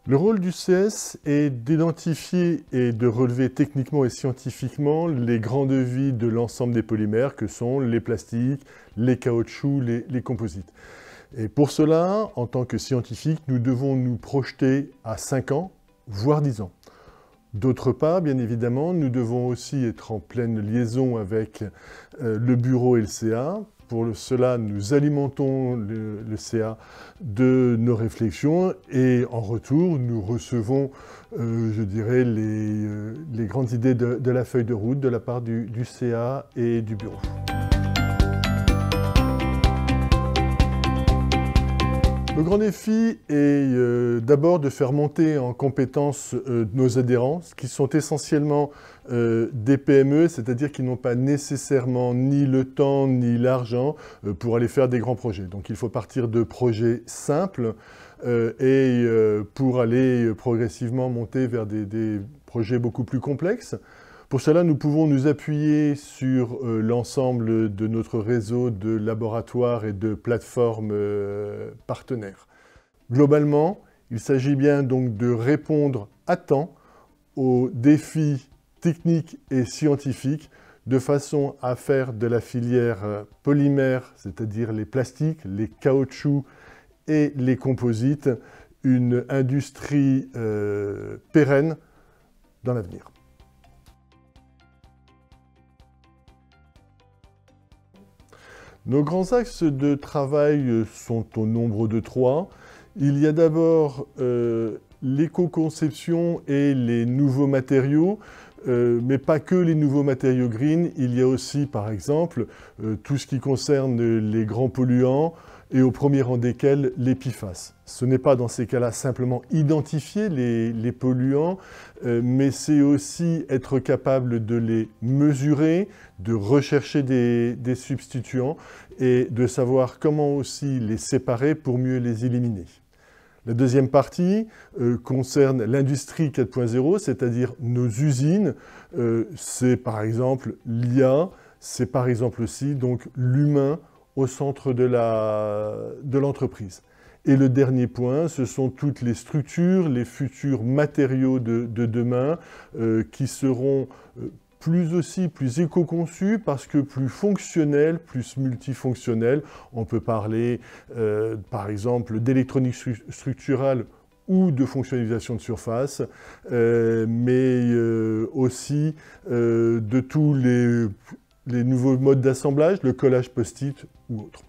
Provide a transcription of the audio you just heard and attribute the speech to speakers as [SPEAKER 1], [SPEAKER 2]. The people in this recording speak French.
[SPEAKER 1] Le rôle du CS est d'identifier et de relever techniquement et scientifiquement les grandes vies de l'ensemble des polymères que sont les plastiques, les caoutchoucs, les composites. Et pour cela, en tant que scientifiques, nous devons nous projeter à 5 ans, voire 10 ans. D'autre part, bien évidemment, nous devons aussi être en pleine liaison avec le bureau et le CA. Pour cela, nous alimentons le CA de nos réflexions et en retour, nous recevons, je dirais, les grandes idées de la feuille de route de la part du CA et du bureau. Le grand défi est d'abord de faire monter en compétence nos adhérents, qui sont essentiellement des PME, c'est-à-dire qui n'ont pas nécessairement ni le temps ni l'argent pour aller faire des grands projets. Donc il faut partir de projets simples pour aller progressivement monter vers des projets beaucoup plus complexes. Pour cela, nous pouvons nous appuyer sur l'ensemble de notre réseau de laboratoires et de plateformes partenaires. Globalement, il s'agit bien donc de répondre à temps aux défis techniques et scientifiques de façon à faire de la filière polymère, c'est-à-dire les plastiques, les caoutchoucs et les composites, une industrie pérenne dans l'avenir. Nos grands axes de travail sont au nombre de 3. Il y a d'abord l'éco-conception et les nouveaux matériaux, mais pas que les nouveaux matériaux green. Il y a aussi, par exemple, tout ce qui concerne les grands polluants et au premier rang desquels les PFAS. Ce n'est pas dans ces cas-là simplement identifier les polluants, mais c'est aussi être capable de les mesurer, de rechercher des substituants et de savoir comment aussi les séparer pour mieux les éliminer. La deuxième partie concerne l'industrie 4.0, c'est-à-dire nos usines. C'est par exemple l'IA, c'est par exemple aussi donc l'humain au centre de l'entreprise. Et le dernier point, ce sont toutes les structures, les futurs matériaux de demain qui seront plus éco-conçus parce que plus fonctionnels, plus multifonctionnels. On peut parler par exemple d'électronique structurale ou de fonctionnalisation de surface, mais aussi de tous les nouveaux modes d'assemblage, le collage post-it ou autre.